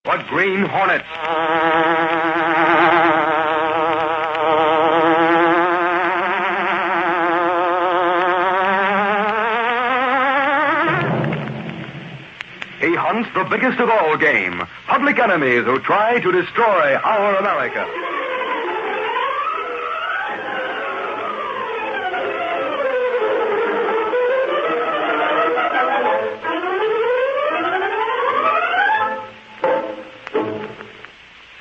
The Green Hornet. He hunts the biggest of all game, public enemies who try to destroy our America.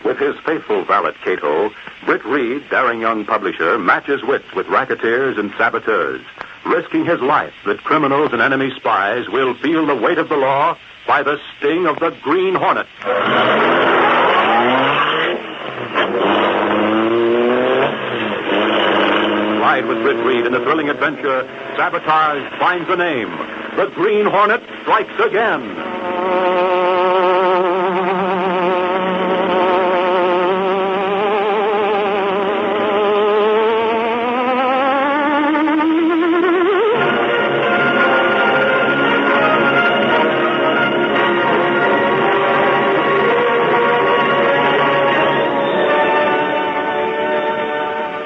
With his faithful valet, Cato, Britt Reed, daring young publisher, matches wits with racketeers and saboteurs, risking his life that criminals and enemy spies will feel the weight of the law by the sting of the Green Hornet. Ride with Britt Reed in the thrilling adventure, Sabotage finds a name. The Green Hornet strikes again.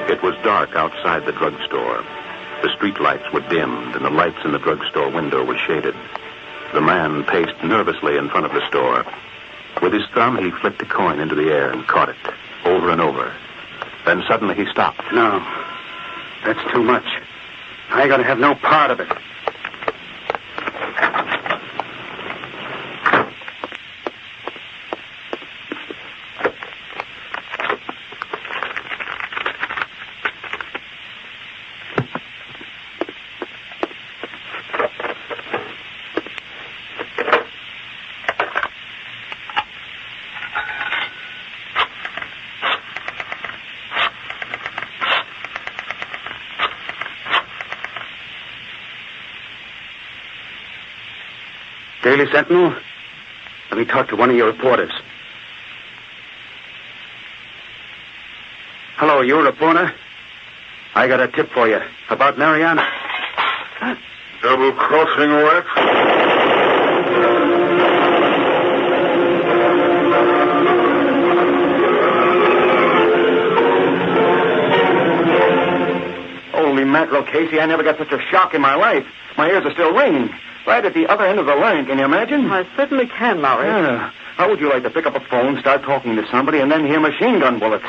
It was dark outside the drugstore. The street lights were dimmed, and the lights in the drugstore window were shaded. The man paced nervously in front of the store. With his thumb, he flicked a coin into the air and caught it, over and over. Then suddenly he stopped. No, that's too much. I ain't gonna have no part of it. Daily Sentinel? Let me talk to one of your reporters. Hello, you a reporter? I got a tip for you about Mariana. Double-crossing rat? Holy mackerel, Casey, I never got such a shock in my life. My ears are still ringing. Right at the other end of the line, can you imagine? I certainly can, Lowry. Yeah. How would you like to pick up a phone, start talking to somebody, and then hear machine gun bullets?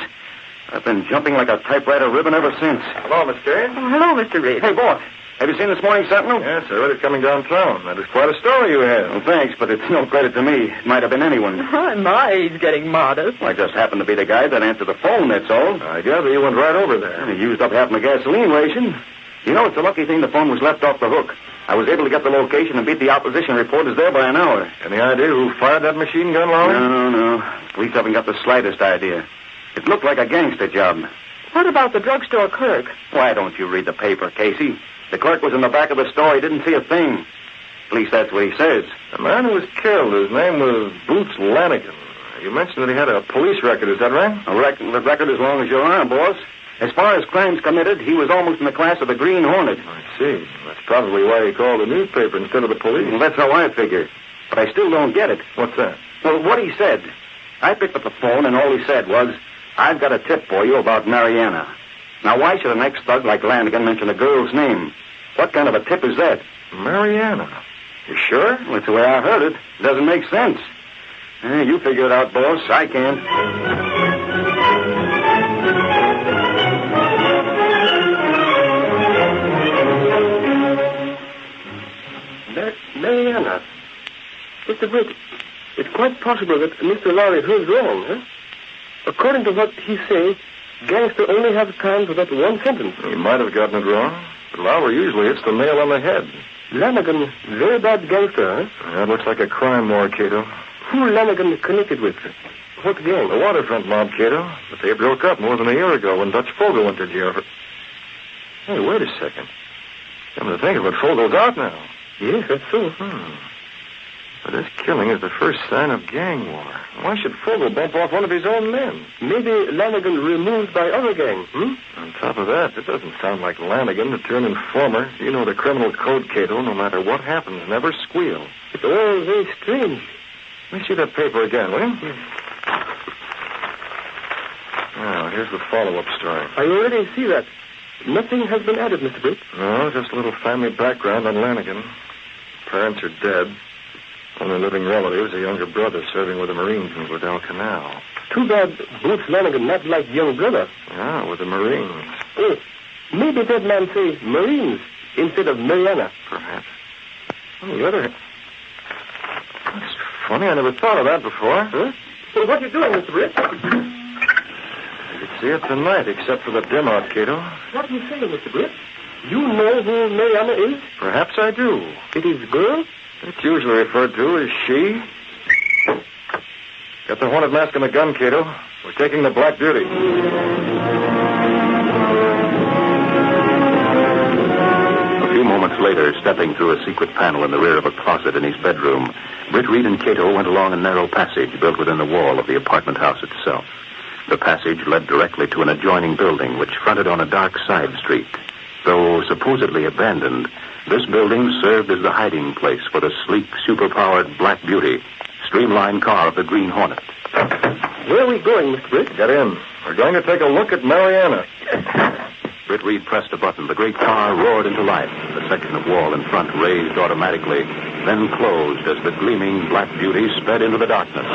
I've been jumping like a typewriter ribbon ever since. Hello, Miss Kane. Oh, hello, Mr. Reed. Hey, boss, have you seen this morning's Sentinel? Yes, I read it coming downtown. That is quite a story you have. Well, thanks, but it's no credit to me. It might have been anyone. My, he's getting modest. I just happened to be the guy that answered the phone, that's all. I gather you went right over there. I used up half my gasoline ration. You know, it's a lucky thing the phone was left off the hook. I was able to get the location and beat the opposition reporters there by an hour. Any idea who fired that machine gun, Lowry? No. Police haven't got the slightest idea. It looked like a gangster job. What about the drugstore clerk? Why don't you read the paper, Casey? The clerk was in the back of the store. He didn't see a thing. At least that's what he says. The man who was killed, his name was Boots Lanigan. You mentioned that he had a police record, is that right? A record as long as your arm, boss. As far as crimes committed, he was almost in the class of the Green Hornet. I see. That's probably why he called the newspaper instead of the police. Well, that's how I figure. But I still don't get it. What's that? Well, what he said. I picked up the phone, and all he said was, I've got a tip for you about Mariana. Now, why should an ex-thug like Lanigan mention a girl's name? What kind of a tip is that? Mariana. You sure? Well, that's the way I heard it. It doesn't make sense. You figure it out, boss. I can't. Mariana. Mr. Britt, it's quite possible that Mr. Lowry heard wrong, huh? According to what he says, gangster only have time for that one sentence. He might have gotten it wrong, but Lowry usually hits the nail on the head. Lanigan, very bad gangster, huh? That looks like a crime lord, Cato. Who Lanigan connected with? What gang? The waterfront mob, Cato. But they broke up more than a year ago when Dutch Fogel went to jail for... Hey, wait a second. Come to think of it, Fogel's out now. Yes, that's so. But this killing is the first sign of gang war. Why should Fogel bump off one of his own men? Maybe Lanigan removed by other gang, On top of that, it doesn't sound like Lanigan to turn informer. You know the criminal code, Cato. No matter what happens, never squeal. It's all very strange. Let me see that paper again, will you? Now, here's the follow-up story. I already see that. Nothing has been added, Mr. Britt. No, just a little family background on Lanigan. Parents are dead. Only living relative is a younger brother serving with the Marines in Guadalcanal. Too bad Boots Lanigan not like young brother. Yeah, with the Marines. Oh, maybe that man say Marines instead of Mariana. Perhaps. On the other hand... That's funny. I never thought of that before. Huh? Well, what you doing, Mr. Britt? You could see it tonight, except for the dim out, Cato. What you saying, Mr. Britt? You know who Mariana is? Perhaps I do. It is girl? It's usually referred to as she. Got the hornet mask and the gun, Cato. We're taking the Black Beauty. A few moments later, stepping through a secret panel in the rear of a closet in his bedroom, Britt, Reed, and Cato went along a narrow passage built within the wall of the apartment house itself. The passage led directly to an adjoining building which fronted on a dark side street. Though supposedly abandoned, this building served as the hiding place for the sleek, superpowered Black Beauty, streamlined car of the Green Hornet. Where are we going, Mr. Britt? Get in. We're going to take a look at Mariana. Britt Reed pressed a button. The great car roared into life. The section of wall in front raised automatically, then closed as the gleaming Black Beauty sped into the darkness.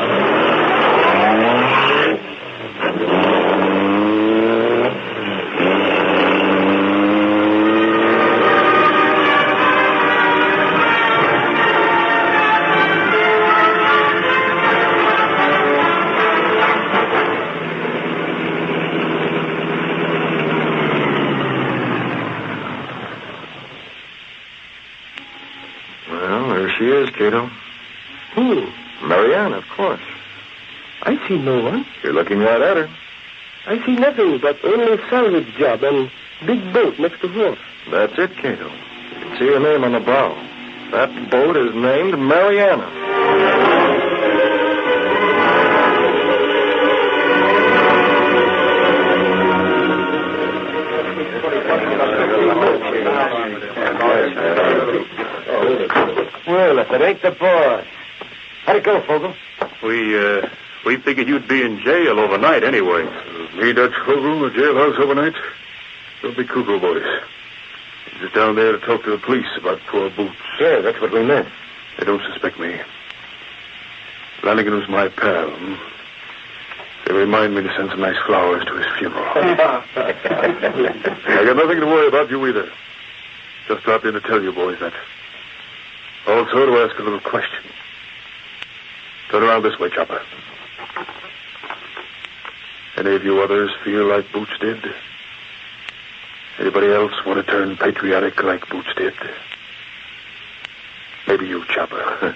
She is, Cato. Who? Mariana, of course. I see no one. You're looking right at her. I see nothing but only salvage job and big boat next to wharf. That's it, Cato. You can see her name on the bow. That boat is named Mariana. Well, if it ain't the boss. How'd it go, Fogel? We figured you'd be in jail overnight anyway. Me, Dutch Fogel, the jailhouse overnight? Don't be cuckoo, boys. He's down there to talk to the police about poor Boots. Yeah, that's what we meant. They don't suspect me. Lanigan was my pal. They remind me to send some nice flowers to his funeral. I got nothing to worry about you either. Just dropped in to tell you boys that. Also to ask a little question. Turn around this way, Chopper. Any of you others feel like Boots did? Anybody else want to turn patriotic like Boots did? Maybe you, Chopper.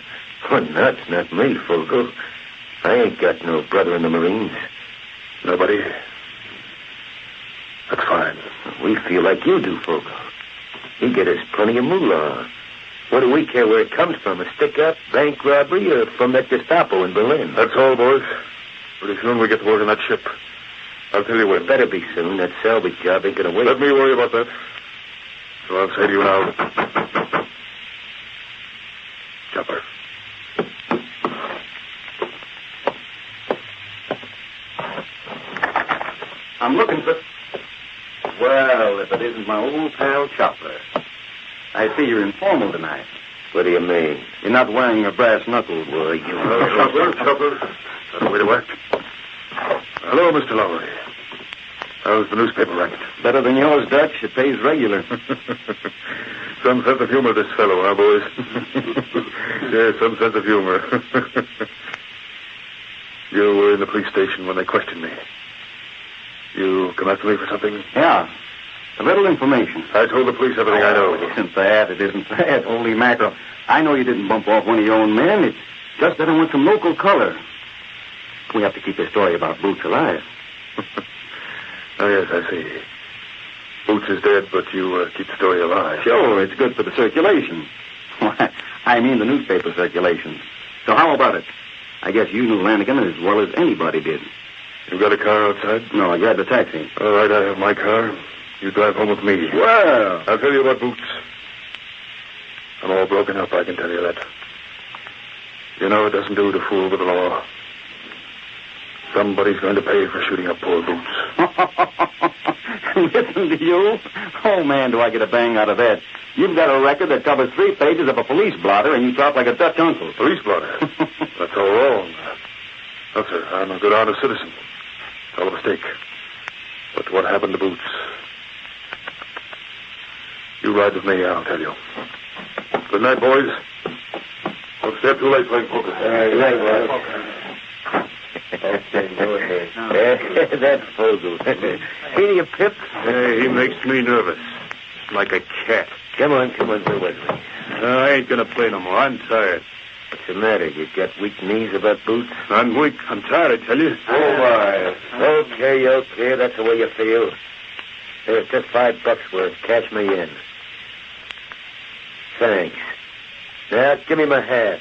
Oh, nuts, not me, Fogel. I ain't got no brother in the Marines. Nobody? That's fine. We feel like you do, Fogel. You get us plenty of moolah. What do we care where it comes from? A stick-up, bank robbery, or from that Gestapo in Berlin? That's all, boys. Pretty soon we get to work on that ship. I'll tell you when. Better be soon. That salvage job ain't gonna wait. Let me worry about that. So I'll say to you now. Chopper. I'm looking for... Well, if it isn't my old pal Chopper. I see you're informal tonight. What do you mean? You're not wearing your brass knuckles, boy. Chopper. That's the way to act. Hello, Mr. Lowry. How's the newspaper racket? Better than yours, Dutch. It pays regular. Some sense of humor, this fellow, huh, boys? Yeah, some sense of humor. You were in the police station when they questioned me. You come after me for something? Yeah. A little information. I told the police everything I know. It isn't that. It isn't that. Holy mackerel. I know you didn't bump off one of your own men. It's just that I want some local color. We have to keep this story about Boots alive. Oh, yes, I see. Boots is dead, but you keep the story alive. Sure, it's good for the circulation. Why, I mean the newspaper circulation. So how about it? I guess you knew Lanigan as well as anybody did. You got a car outside? No, I grabbed a taxi. All right, I have my car. You drive home with me. Well, I'll tell you about Boots. I'm all broken up, I can tell you that. You know it doesn't do to fool with the law. Somebody's going to pay for shooting up poor Boots. Listen to you. Oh, man, do I get a bang out of that. You've got a record that covers 3 pages of a police blotter, and you talk like a Dutch uncle. Police blotter? That's all wrong. No, sir. I'm a good, honest citizen. It's all a mistake. But what happened to Boots? You ride with me, I'll tell you. Good night, boys. Don't stay up too late playing poker. Good night, boys. Okay, go ahead. That's Fogel. Ain't he a pip? Hey, he makes me nervous. Like a cat. Come on, go with me. I ain't gonna play no more. I'm tired. What's the matter? You got weak knees about Boots? I'm weak. I'm tired, I tell you. Oh, my. Okay. That's the way you feel. There's just $5 worth. Cash me in. Thanks. Now, give me my hat.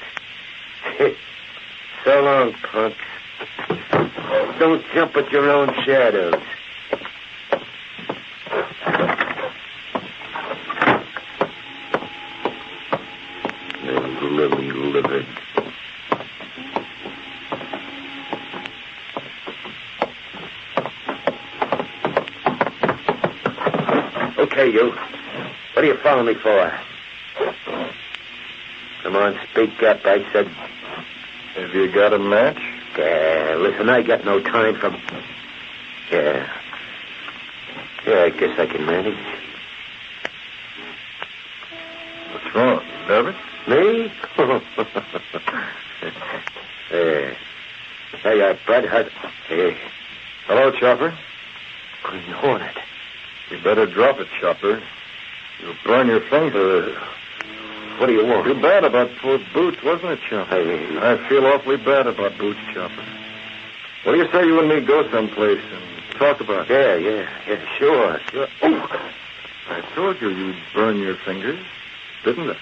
So long, punks. Don't jump at your own shadows. Lily livid. Okay, you. What are you following me for? Come on, speak up, I said. Have you got a match? Yeah, listen, I got no time for... Yeah, I guess I can manage. What's wrong? You nervous? Me? Hey, Bud, Hey. Hello, Chopper. Green Hornet. You better drop it, Chopper. You'll burn your finger. What do you want? Too bad about poor Boots, wasn't it, Chopper? Hey. I feel awfully bad about Boots, Chopper. What do you say you and me go someplace and talk about it? Yeah, sure. Oh. I told you you'd burn your fingers, didn't I?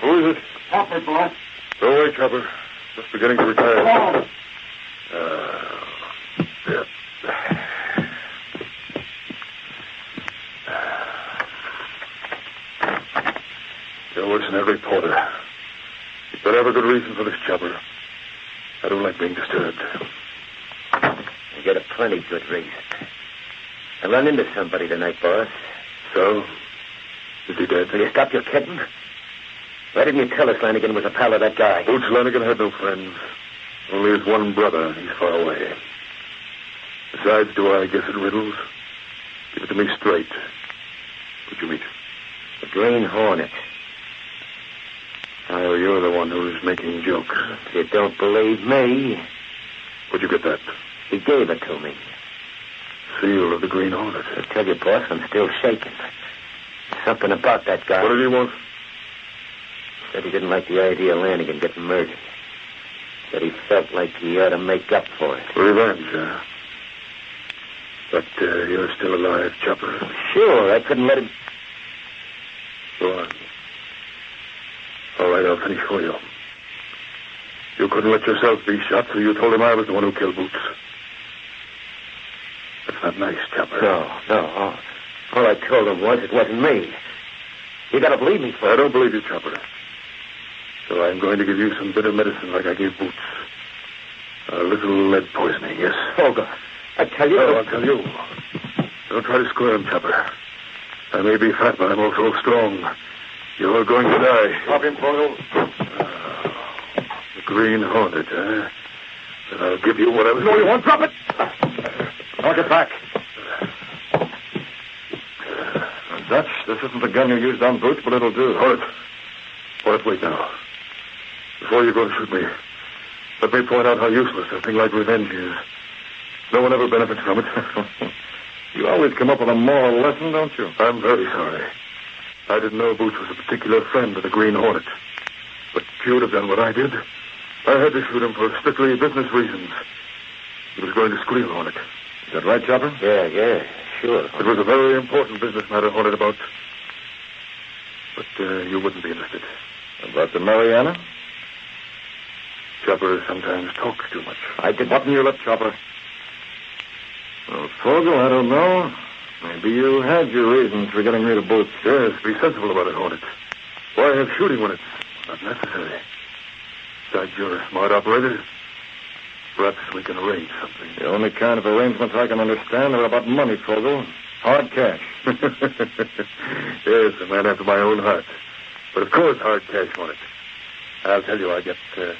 Who is it? Chopper, boss. Go away, Chopper. Just beginning to retire. Come on. Yeah. You're worse than every porter. You better have a good reason for this, Chopper. I don't like being disturbed. I got a plenty good reason. I run into somebody tonight, boss. So? Is he dead? Will you stop your kidding? Why didn't you tell us Lanigan was a pal of that guy? Boots Lanigan had no friends. Only his one brother. He's far away. Besides, do I guess at riddles? Give it to me straight. Who'd you meet? The Green Hornet. Oh, you're the one who's making jokes. If you don't believe me... Where'd you get that? He gave it to me. Seal of the Green Hornet. I tell you, boss, I'm still shaking. Something about that guy. What did he want? Said he didn't like the idea of Lanigan getting murdered. Said he felt like he ought to make up for it. Revenge, huh? But you're still alive, Chopper. Sure, I couldn't let him... Go on. All right, I'll finish for you. You couldn't let yourself be shot, so you told him I was the one who killed Boots. That's not nice, Chopper. No. All I told him was it wasn't me. You gotta believe me for I don't believe you, Chopper. So I'm going to give you some bitter medicine like I gave Boots. A little lead poisoning, yes? Oh, God. I tell you... No, I'll tell you. Don't try to squirm, Chopper. I may be fat, but I'm also strong. You're going to die. Stop him, Fogel. The Green Hornet, eh? Then I'll give you whatever... No, you won't. Drop it. Knock it back. Dutch, this isn't the gun you used on Boots, but it'll do. Hold it, wait now. Before you go to shoot me, let me point out how useless a thing like revenge is. No one ever benefits from it. You always come up with a moral lesson, don't you? I'm very sorry. I didn't know Boots was a particular friend of the Green Hornet. But if you would have done what I did, I had to shoot him for strictly business reasons. He was going to squeal on it. Is that right, Chopper? Yeah, sure. It was a very important business matter Hornet about. But you wouldn't be interested. About the Mariana? Chopper sometimes talks too much. I did. Button your lip, Chopper. Well, Fogel, I don't know. Maybe you had your reasons for getting rid of both. Yes, be sensible about it, Hornet. Why have shooting when it's not necessary? Besides, you're a smart operator. Perhaps we can arrange something. The only kind of arrangements I can understand are about money, Fogel. Hard cash. Yes, a man after my own heart. But of course, hard cash, Hornet. I'll tell you, I get, the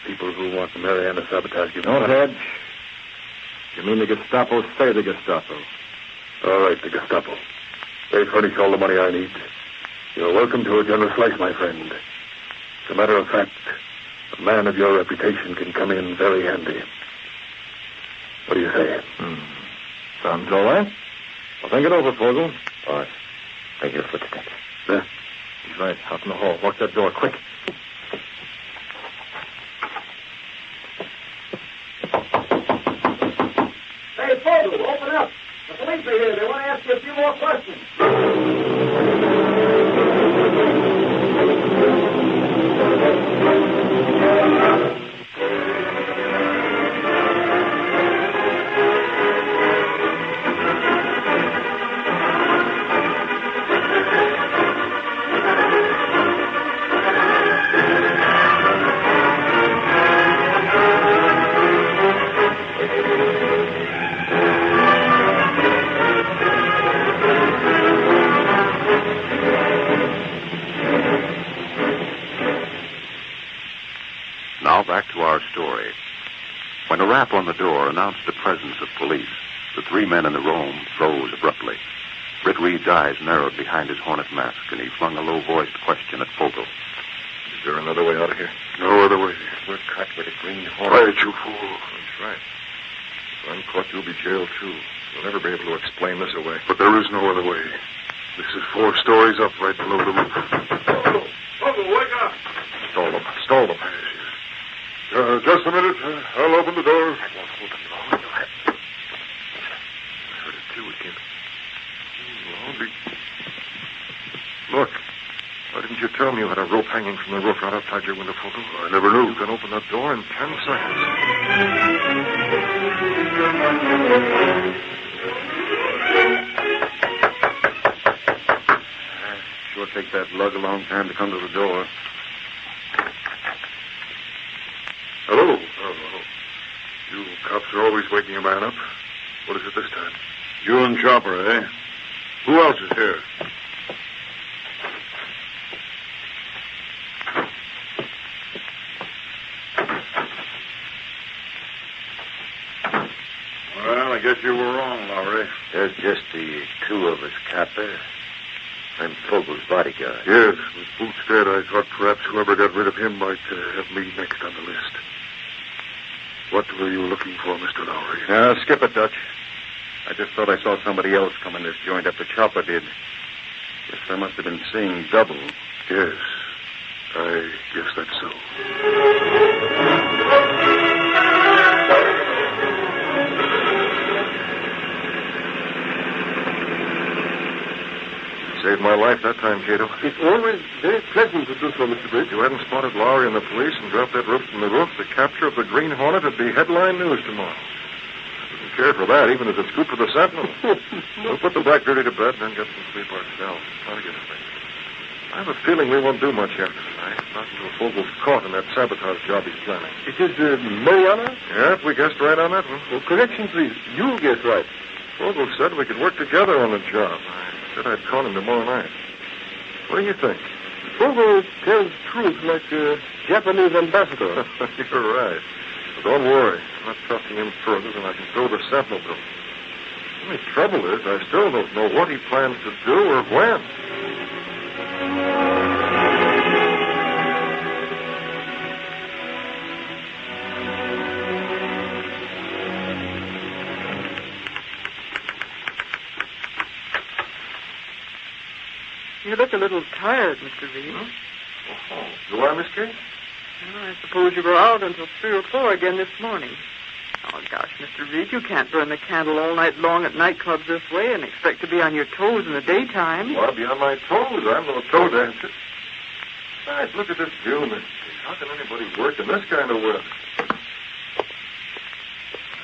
people who want the Mariana Sabotage... Don't hedge. You mean the Gestapo say the Gestapo? All right, the Gestapo. They furnish all the money I need. You're welcome to a generous slice, my friend. As a matter of fact, a man of your reputation can come in very handy. What do you say? Sounds all right. Well, think it over, Fogel. Boss, I hear footsteps. Yeah, he's right. Out in the hall. Lock that door, quick. Hey, Fogel, open up. The police are here. They want to ask you a few more questions. Now back to our story. When a rap on the door announced the presence of police, the three men in the room froze abruptly. Britt Reed's eyes narrowed behind his hornet mask, and he flung a low-voiced question at Fogel. Is there another way out of here? No other way. We're caught with a green hornet. Quiet, you fool. That's right. If I'm caught, you'll be jailed, too. You'll never be able to explain this away. But there is no other way. This is 4 stories up right below the roof. Fogel, wake up! Stall them. Stall them. Just a minute. I'll open the door. I won't hold them long. You'll have... I heard it, too. It came... Look. Why didn't you tell me you had a rope hanging from the roof right outside your window, Fogel? I never knew. You can open that door in 10 seconds. Sure take that lug a long time to come to the door. Hello. Oh. You cops are always waking a man up. What is it this time? You and Chopper, eh? Who else is here? Well, I guess you were wrong, Lowry. There's just the 2 of us, Copper. I'm Fogel's bodyguard. Yes, with Boots dead, I thought perhaps whoever got rid of him might have me next on the list. What were you looking for, Mr. Lowry? Skip it, Dutch. I just thought I saw somebody else come in this joint after Chopper did. Guess I must have been seeing double. Yes, I guess that's so. Saved my life that time, Cato. It's always very pleasant to do so, Mr. Britt. If you hadn't spotted Lowry and the police and dropped that rope from the roof, the capture of the Green Hornet would be headline news tomorrow. I wouldn't care for that, even as a scoop for the Sentinel. We'll put the Black Dirty to bed and then get some sleep ourselves. Try to get it fixed. I have a feeling we won't do much after tonight. Not until Fogel's caught in that sabotage job he's planning. It is Mariana? Yep, we guessed right on that one. Oh, correction, please. You guessed right. Fogel said we could work together on the job. I said I'd call him tomorrow night. What do you think? Fogel tells truth like a Japanese ambassador. You're right. But don't worry. I'm not trusting him further than I can throw the Sentinel bill. The only trouble is I still don't know what he plans to do or when. You look a little tired, Mr. Reed. Oh, do I, Miss Kate? Well, I suppose you were out until 3 or 4 again this morning. Oh, gosh, Mr. Reed, you can't burn the candle all night long at nightclubs this way and expect to be on your toes in the daytime. Well, I'll be on my toes. I'm no toe dancer. Besides, look at this view, Miss Kate. How can anybody work in this kind of weather?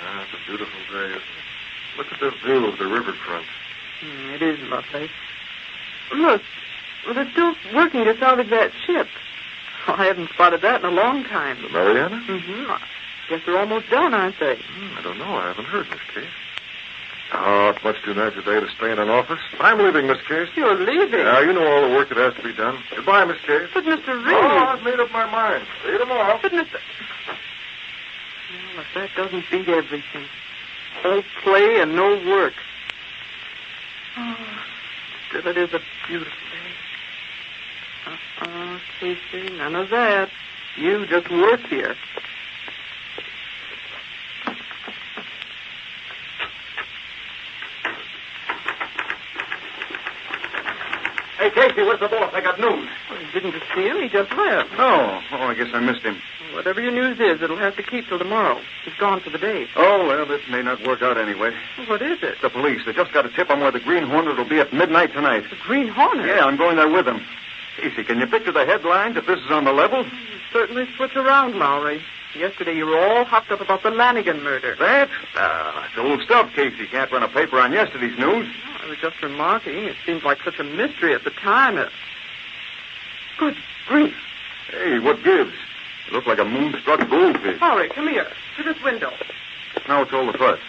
Ah, it's a beautiful day, isn't it? Look at the view of the riverfront. It is lovely. Look, they're still working to salvage that ship. Oh, I haven't spotted that in a long time. The Mariana? Mm-hmm. I guess they're almost done, aren't they? I don't know. I haven't heard, Miss Case. Oh, it's much too nice a day to stay in an office. I'm leaving, Miss Case. You're leaving? Yeah, you know all the work that has to be done. Goodbye, Miss Case. But, Mr. Reed... Oh, I've made up my mind. See you tomorrow. But, Mr... Well, if that doesn't beat everything. All play and no work. Oh, still it is a beautiful day. Casey, none of that. You just work here. Hey, Casey, where's the boss? I got news. Well, didn't you see him? He just left. No. Oh, I guess I missed him. Whatever your news is, it'll have to keep till tomorrow. He's gone for the day. Oh, well, this may not work out anyway. Well, what is it? The police. They just got a tip on where the Green Hornet will be at midnight tonight. The Green Hornet? Yeah, I'm going there with them. Casey, can you picture the headlines if this is on the level? You certainly switch around, Lowry. Yesterday you were all hopped up about the Lanigan murder. That? It's old stuff, Casey. Can't run a paper on yesterday's news. I was just remarking. It seemed like such a mystery at the time. Good grief. Hey, what gives? You look like a moonstruck goldfish. Lowry, come here. To this window. Now it's all the fuss.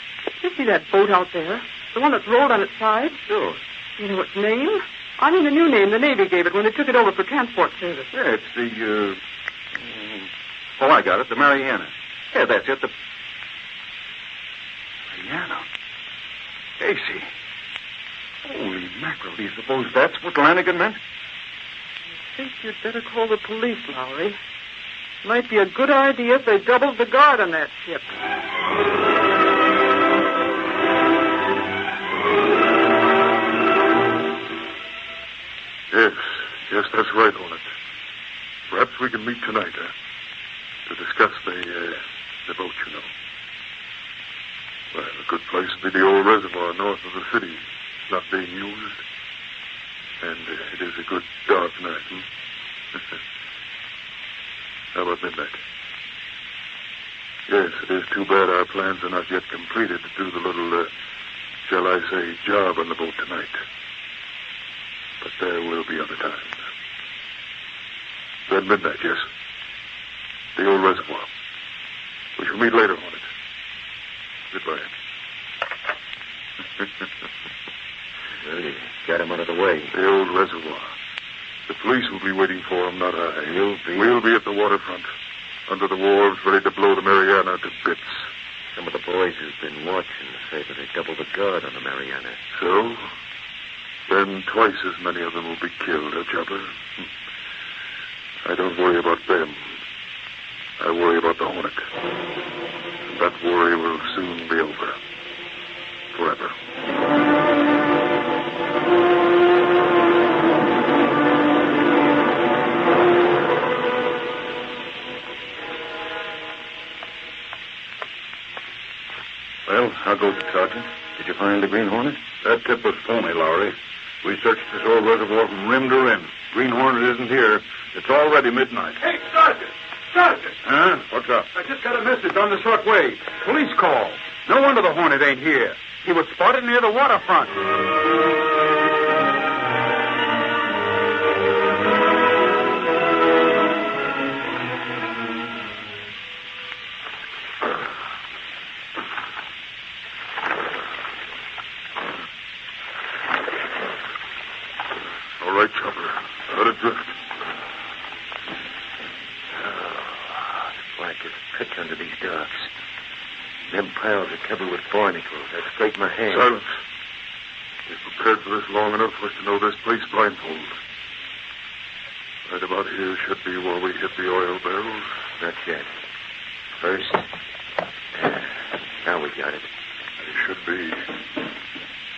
You see that boat out there? The one that's rolled on its side? Sure. You know its name? I mean the new name the Navy gave it when they took it over for transport service. Yeah, it's the, Oh, I got it. The Mariana. Yeah, that's it. The Mariana. Casey. Holy mackerel. Do you suppose that's what Lanigan meant? I think you'd better call the police, Lowry. Might be a good idea if they doubled the guard on that ship. Yes, that's right, Hornet. Perhaps we can meet tonight, to discuss the boat, you know. Well, a good place would be the old reservoir north of the city. It's not being used. And it is a good dark night, How about midnight? Yes, it is too bad our plans are not yet completed to do the little, shall I say, job on the boat tonight. But there will be other times. Then midnight, yes. The old reservoir. We shall meet later, Hornet. Goodbye. Well, you got him out of the way. The old reservoir. The police will be waiting for him, not I. You'll be? We'll be at the waterfront, under the wharves, ready to blow the Mariana to bits. Some of the boys who've been watching say that they doubled the guard on the Mariana. So? Then twice as many of them will be killed, Chopper. I don't worry about them. I worry about the Hornet. And that worry will soon be over. Forever. Well, how goes it, Sergeant? Did you find the Green Hornet? That tip was phony, Lowry. We searched this old reservoir from rim to rim. Green Hornet isn't here. It's already midnight. Hey, Sergeant! Sergeant! Huh? What's up? I just got a message on the short wave. Police call. No wonder the Hornet ain't here. He was spotted near the waterfront. All right, Chopper. Let it drift. It's black as pitch under these docks. Them piles are covered with barnacles. That's straight in my hand. Silence. We've prepared for this long enough for us to know this place blindfold. Right about here should be where we hit the oil barrels. Not yet. First. Now we got it. It should be.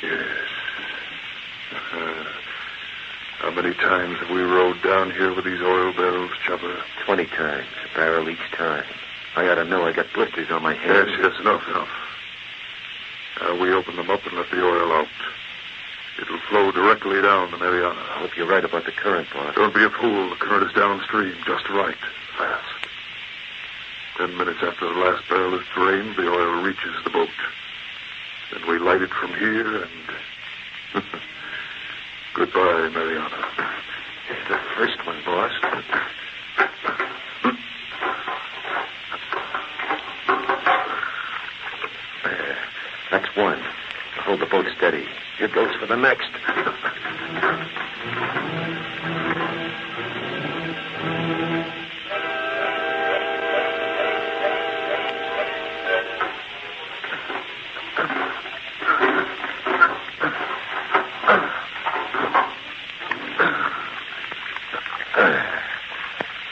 Yes. How many times have we rode down here with these oil barrels, Chopper? 20 times. A barrel each time. I ought to know I got blisters on my hands. Yes, enough. Now we open them up and let the oil out. It'll flow directly down the Mariana. I hope you're right about the current, boss. Don't be a fool. The current is downstream, just right. Fast. 10 minutes after the last barrel is drained, the oil reaches the boat. Then we light it from here and... Goodbye, Mariana. It's the first one, boss. That's one. Hold the boat steady. Here goes for the next.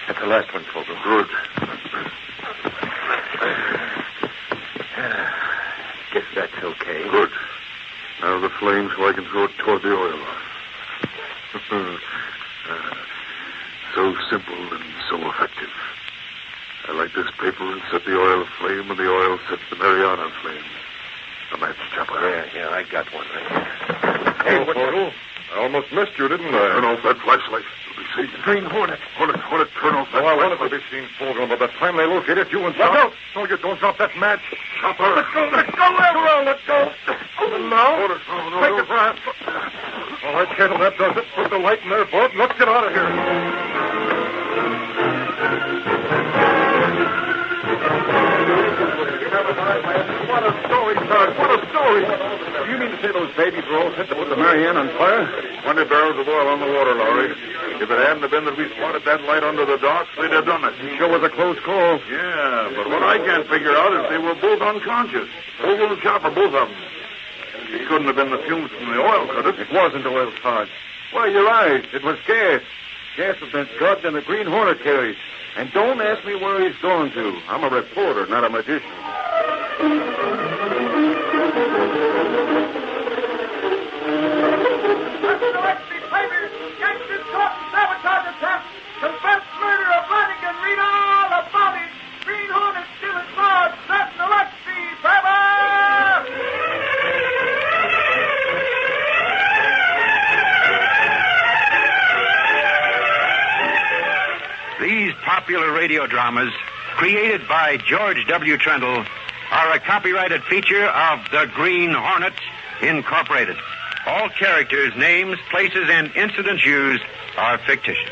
That's the last one, Fogel. Good. Guess that's okay. Good. Now the flame so I can throw it toward the oil. So simple and so effective. I light this paper and set the oil aflame, and the oil sets the Mariana aflame. A match, Chopper. Yeah, I got one right here. Hey, Fogel. I almost missed you, didn't I? Turn off that flashlight. You'll be seen. Green Hornet. Hornet, turn off that flashlight. I wanted to be seen, Fogel, by the time they locate it, you and Chopper... Look out! No, you don't drop that match. Chopper. Let go, let go. And now? Hornet, no. Take it, Brad. All right, Kendall, that does it. Put the light in their boat and let's get out of here. What a story, Sarge. What a story. Do you mean to say those babies were all set to put the Marianne on fire? 20 barrels of oil on the water, Lowry. If it hadn't have been that we spotted that light under the docks, they'd have done it. It sure was a close call. Yeah, but what I can't figure out is they were both unconscious. Ogle and Chopper, both of them. It couldn't have been the fumes from the oil, could it? It wasn't oil, Sarge. Well, you're right. It was gas. Gas of that gut and the Green Hornet carries. And don't ask me where he's going to. I'm a reporter, not a magician. Gangsters caught in sabotage attempt. Confessed murder of Flanagan. Read all about it. Green Hornet still at large. That's the Lexi. These popular radio dramas, created by George W. Trendle, are a copyrighted feature of the Green Hornet, Incorporated. All characters, names, places, and incidents used are fictitious.